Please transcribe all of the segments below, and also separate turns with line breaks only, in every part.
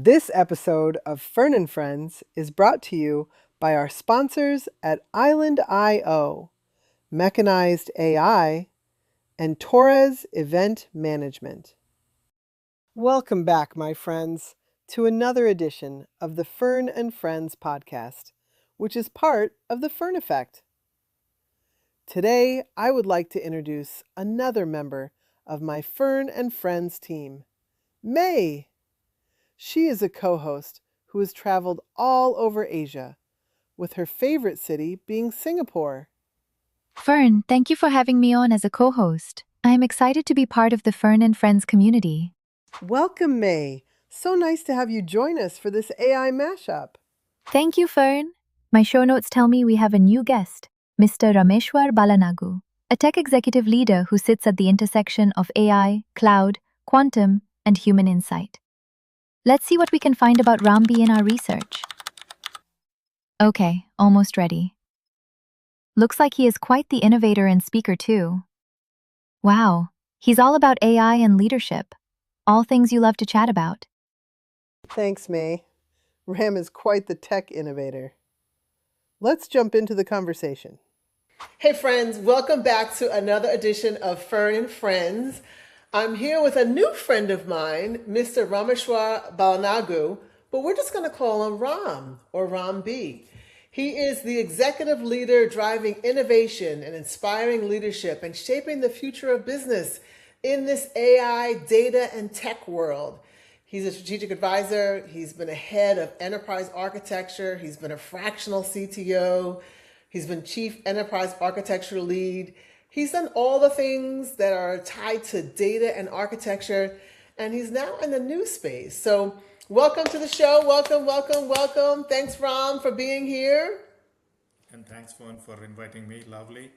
This episode of Fern and Friends is brought to you by our sponsors at Island.io, Mechanized AI, and Torres Event Management. Welcome back, my friends, to another edition of the Fern and Friends podcast, which is part of the Fern Effect. Today, I would like to introduce another member of my Fern and Friends team, May. She is a co-host who has traveled all over Asia, with her favorite city being Singapore.
Fern, thank you for having me on as a co-host. I am excited to be part of the Fern and Friends community.
Welcome, May. So nice to have you join us for this AI mashup.
Thank you, Fern. My show notes tell me we have a new guest, Mr. Rameshwar Balanagu, a tech executive leader who sits at the intersection of AI, cloud, quantum, and human insight. Let's see what we can find about Rambi in our research. Okay, almost ready. Looks like he is quite the innovator and speaker too. Wow, he's all about AI and leadership. All things you love to chat about.
Thanks, May. Ram is quite the tech innovator. Let's jump into the conversation. Hey, friends, welcome back to another edition of Fern and Friends. I'm here with a new friend of mine, Mr. Rameshwar Balanagu, but we're just going to call him Ram or Ram B. He is the executive leader driving innovation and inspiring leadership and shaping the future of business in this AI, data, and tech world. He's a strategic advisor. He's been a head of enterprise architecture. He's been a fractional CTO. He's been chief enterprise architecture lead. He's done all the things that are tied to data and architecture, and he's now in the new space. So welcome to the show. Welcome. Thanks, Ram, for being here.
And thanks, Fern, for inviting me. Lovely.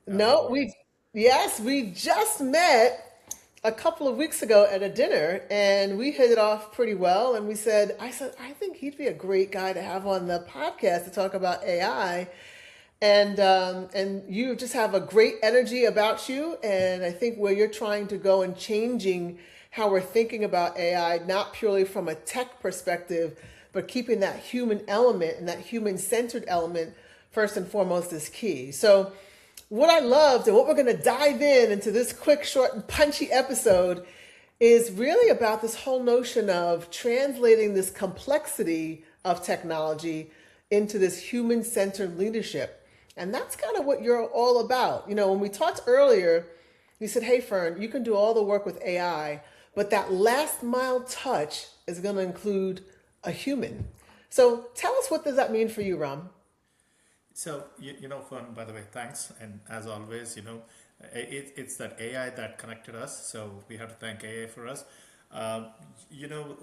As
No,
always.
we just met a couple of weeks ago at a dinner, and we hit it off pretty well. And I said, I think he'd be a great guy to have on the podcast to talk about AI. And you just have a great energy about you, and I think where you're trying to go and changing how we're thinking about AI, not purely from a tech perspective, but keeping that human element and that human-centered element first and foremost is key. So what I loved and what we're going to dive into this quick, short, and punchy episode is really about this whole notion of translating this complexity of technology into this human-centered leadership. And that's kind of what you're all about. You know, when we talked earlier, you said, hey, Fern, you can do all the work with AI, but that last mile touch is going to include a human. So tell us, what does that mean for you, Ram?
So, Fern, by the way, thanks. And as always, it's that AI that connected us. So we have to thank AI for us.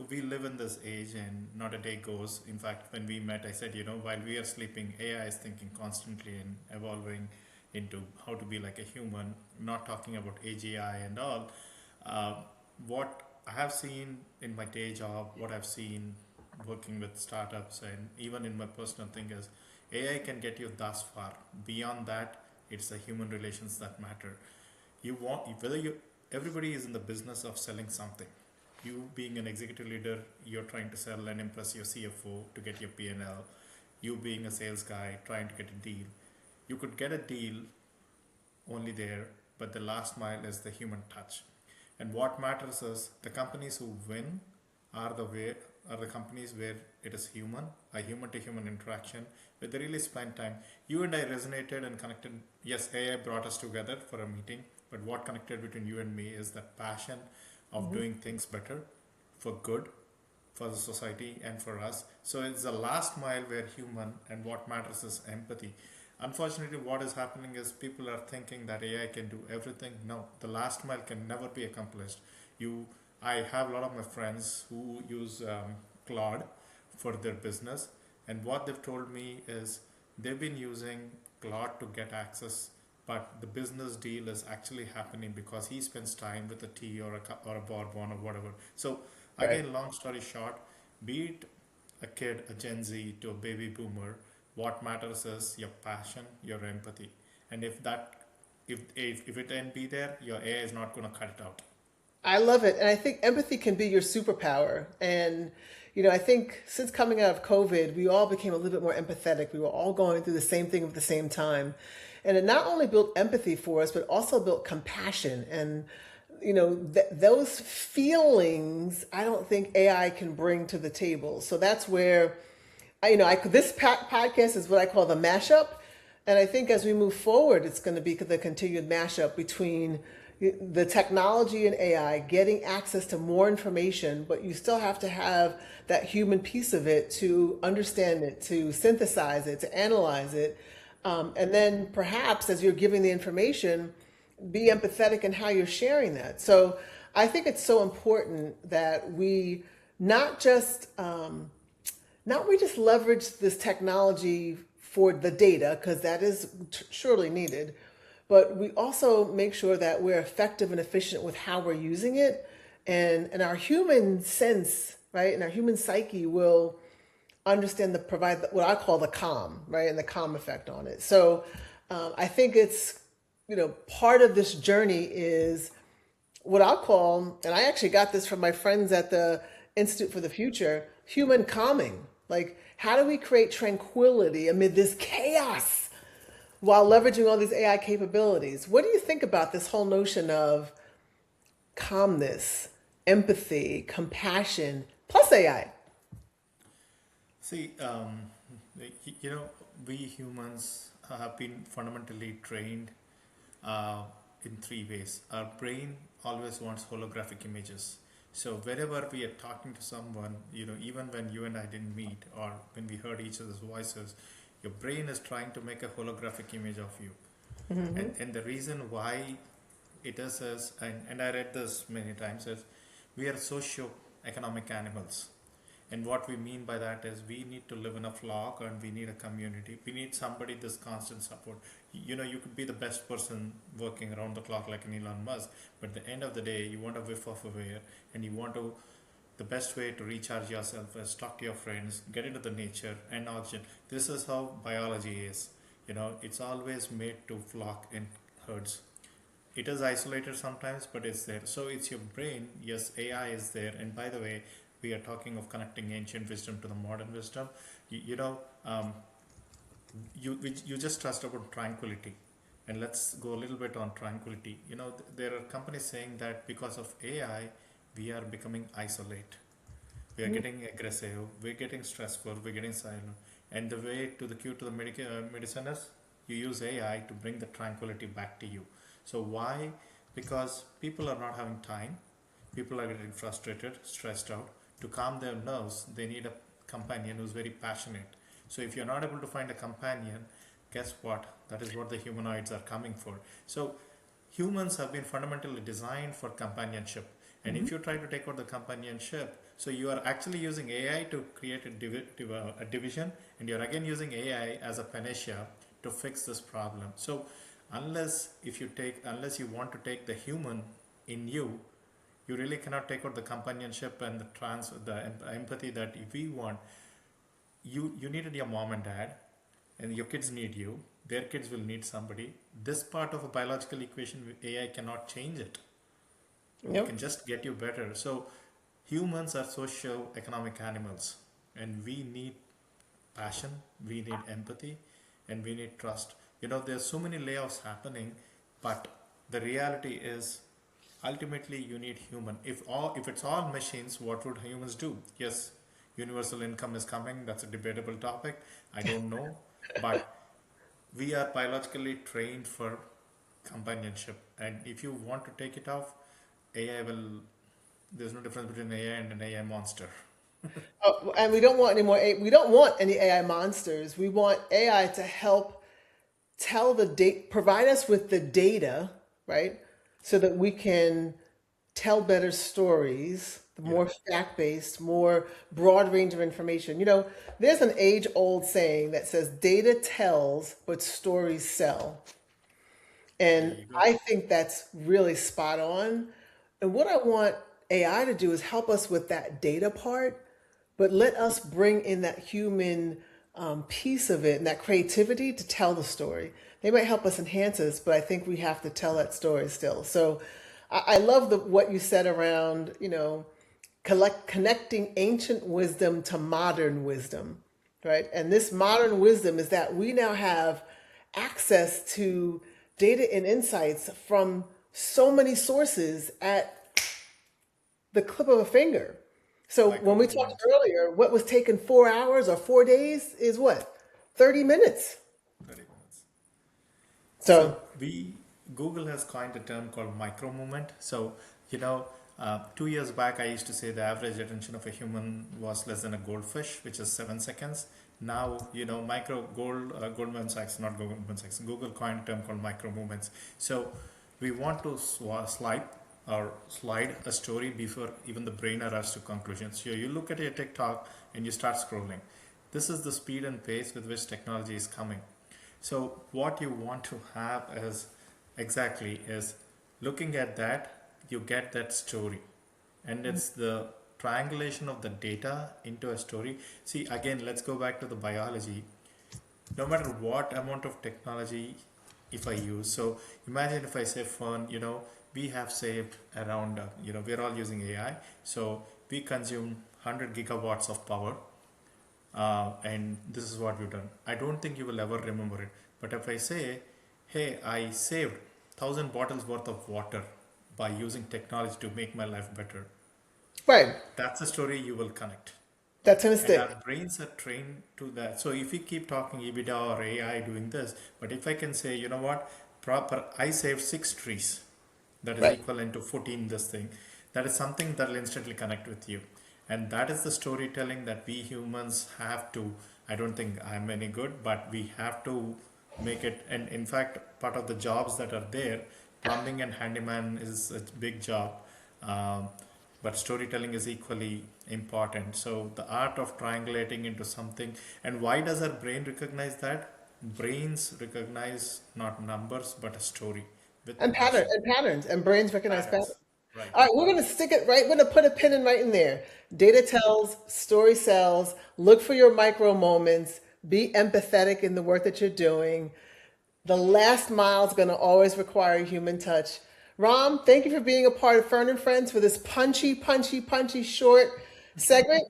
We live in this age and not a day goes. In fact, when we met, I said, while we are sleeping, AI is thinking constantly and evolving into how to be like a human, not talking about AGI and all. What I have seen in my day job, what I've seen working with startups and even in my personal thing is AI can get you thus far. Beyond that, it's the human relations that matter. Everybody is in the business of selling something. You being an executive leader, you're trying to sell and impress your CFO to get your P&L. You being a sales guy, trying to get a deal. You could get a deal only there, but the last mile is the human touch. And what matters is the companies who win are the companies where it is a human to human interaction, where they really spend time. You and I resonated and connected. Yes, AI brought us together for a meeting, but what connected between you and me is that passion of doing things better for good, for the society and for us. So it's the last mile where human, and what matters is empathy. Unfortunately, what is happening is people are thinking that AI can do everything. No, the last mile can never be accomplished. I have a lot of my friends who use Claude for their business, and what they've told me is they've been using Claude to get access, but the business deal is actually happening because he spends time with a tea or a bourbon or whatever. So again, long story short, be it a kid, a Gen Z to a baby boomer, what matters is your passion, your empathy, and if it ain't be there, your AI is not going to cut it out.
I love it. And I think empathy can be your superpower. And, I think since coming out of COVID, we all became a little bit more empathetic. We were all going through the same thing at the same time. And it not only built empathy for us, but also built compassion. And, those feelings, I don't think AI can bring to the table. So that's where, this podcast is what I call the mashup. And I think as we move forward, it's going to be the continued mashup between the technology and AI, getting access to more information, but you still have to have that human piece of it to understand it, to synthesize it, to analyze it. And then perhaps as you're giving the information, be empathetic in how you're sharing that. So I think it's so important that we not just not we just leverage this technology for the data, because that is surely needed, but we also make sure that we're effective and efficient with how we're using it. And our human sense, right, and our human psyche will understand provide what I call the calm, right, and the calm effect on it. So I think it's, part of this journey is what I'll call, and I actually got this from my friends at the Institute for the Future, human calming. Like, how do we create tranquility amid this chaos while leveraging all these AI capabilities? What do you think about this whole notion of calmness, empathy, compassion, plus AI?
See, we humans have been fundamentally trained in three ways. Our brain always wants holographic images. So wherever we are talking to someone, even when you and I didn't meet or when we heard each other's voices, your brain is trying to make a holographic image of you. And the reason why it is, and I read this many times, is we are socio-economic animals. And what we mean by that is we need to live in a flock and we need a community. We need somebody, this constant support. You could be the best person working around the clock like an Elon Musk, but at the end of the day, you want a whiff of air and the best way to recharge yourself is talk to your friends, get into the nature and oxygen. This is how biology is. It's always made to flock in herds. It is isolated sometimes, but it's there. So it's your brain. Yes, AI is there. And by the way, we are talking of connecting ancient wisdom to the modern wisdom. You just trust about tranquility, and let's go a little bit on tranquility. There are companies saying that because of AI, we are becoming isolate. We are getting aggressive. We're getting stressful. We're getting silent. And the way to the cue to the medicine is you use AI to bring the tranquility back to you. So why? Because people are not having time. People are getting frustrated, stressed out. To calm their nerves, they need a companion who's very passionate. So if you're not able to find a companion, guess what? That is what the humanoids are coming for. So humans have been fundamentally designed for companionship. And if you try to take out the companionship, so you are actually using AI to create a division, and you're again using AI as a panacea to fix this problem. So unless you want to take the human in you, you really cannot take out the companionship and the empathy that we want. You needed your mom and dad, and your kids need you. Their kids will need somebody. This part of a biological equation, AI cannot change it. It can just get you better. So humans are socio-economic animals, and we need passion, we need empathy, and we need trust. There's so many layoffs happening, but the reality is ultimately you need human. If it's all machines, what would humans do? Yes, universal income is coming. That's a debatable topic. I don't know, but we are biologically trained for companionship, and if you want to take it off, AI will. There's no difference between AI and an AI monster.
Oh, and we don't want any more. We don't want any AI monsters. We want AI to help provide us with the data, right? So that we can tell better stories, the more fact-based, more broad range of information. There's an age-old saying that says data tells, but stories sell. And I think that's really spot on. And what I want AI to do is help us with that data part, but let us bring in that human piece of it and that creativity to tell the story. They might help us enhance us, but I think we have to tell that story still. So I love what you said around, connecting ancient wisdom to modern wisdom, right? And this modern wisdom is that we now have access to data and insights from so many sources at the clip of a finger. So
Micro
when we talked
movement,
earlier, what was taking 4 hours or 4 days is what? 30 minutes.
30 minutes. So
So,
Google has coined a term called micro movement. So, you know, 2 years back, I used to say the average attention of a human was less than a goldfish, which is 7 seconds. Now, Goldman Sachs, not Goldman Sachs, Google coined a term called micro movements. So we want to slide a story before even the brain arrives to conclusions. So you look at your TikTok and you start scrolling. This is the speed and pace with which technology is coming. So what you want to have is looking at that, you get that story. And it's the triangulation of the data into a story. See, again, let's go back to the biology. No matter what amount of technology if I use, so imagine if I say, Fern, we have saved around, we're all using AI, so we consume 100 gigawatts of power, and this is what we've done. I don't think you will ever remember it. But if I say, hey, I saved 1,000 bottles worth of water by using technology to make my life better,
right,
that's a story you will connect.
that's going to
And
stick.
our brains are trained to that. So if we keep talking EBITDA or AI doing this, but if I can say, you know what, I saved 6 trees, that is
Right.
equivalent to 14 this thing, that is something that will instantly connect with you. And that is the storytelling that we humans have to, I don't think I'm any good, but we have to make it. And in fact, part of the jobs that are there, plumbing and handyman is a big job. Um, but storytelling is equally important. So the art of triangulating into something, and why does our brain recognize that? Brains recognize not numbers but a story with
And
passion,
patterns, and brains recognize patterns.
patterns. Right.
All right, we're going to stick it right. We're going to put a pin in right in there. Data tells, story sells. Look for your micro moments. Be empathetic in the work that you're doing. The last mile is going to always require human touch. Ram, thank you for being a part of Fern and Friends for this punchy short segment.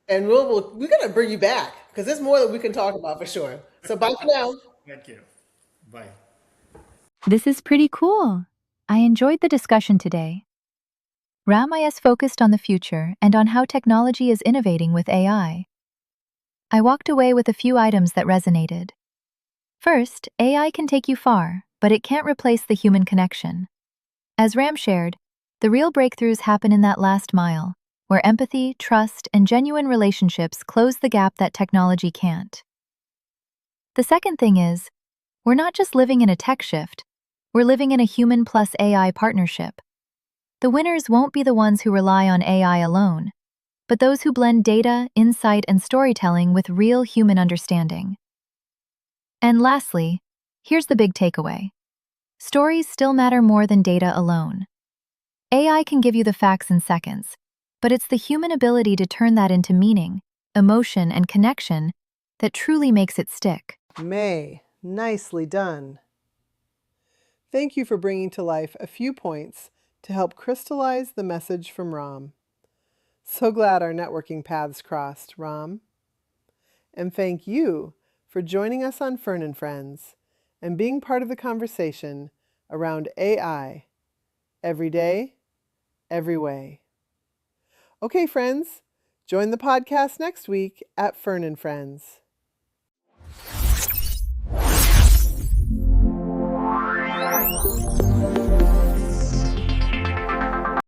And we're going to bring you back because there's more that we can talk about for sure. So bye for now.
Thank you. Bye.
This is pretty cool. I enjoyed the discussion today. RAM-IS focused on the future and on how technology is innovating with AI. I walked away with a few items that resonated. First, AI can take you far, but it can't replace the human connection. As Ram shared, the real breakthroughs happen in that last mile, where empathy, trust, and genuine relationships close the gap that technology can't. The second thing is, we're not just living in a tech shift, we're living in a human plus AI partnership. The winners won't be the ones who rely on AI alone, but those who blend data, insight, and storytelling with real human understanding. And lastly, here's the big takeaway. Stories still matter more than data alone. AI can give you the facts in seconds, but it's the human ability to turn that into meaning, emotion, and connection that truly makes it stick.
May, nicely done. Thank you for bringing to life a few points to help crystallize the message from Ram. So glad our networking paths crossed, Ram. And thank you for joining us on Fern and Friends and being part of the conversation around AI every day, every way. Okay, friends, join the podcast next week at Fern and Friends.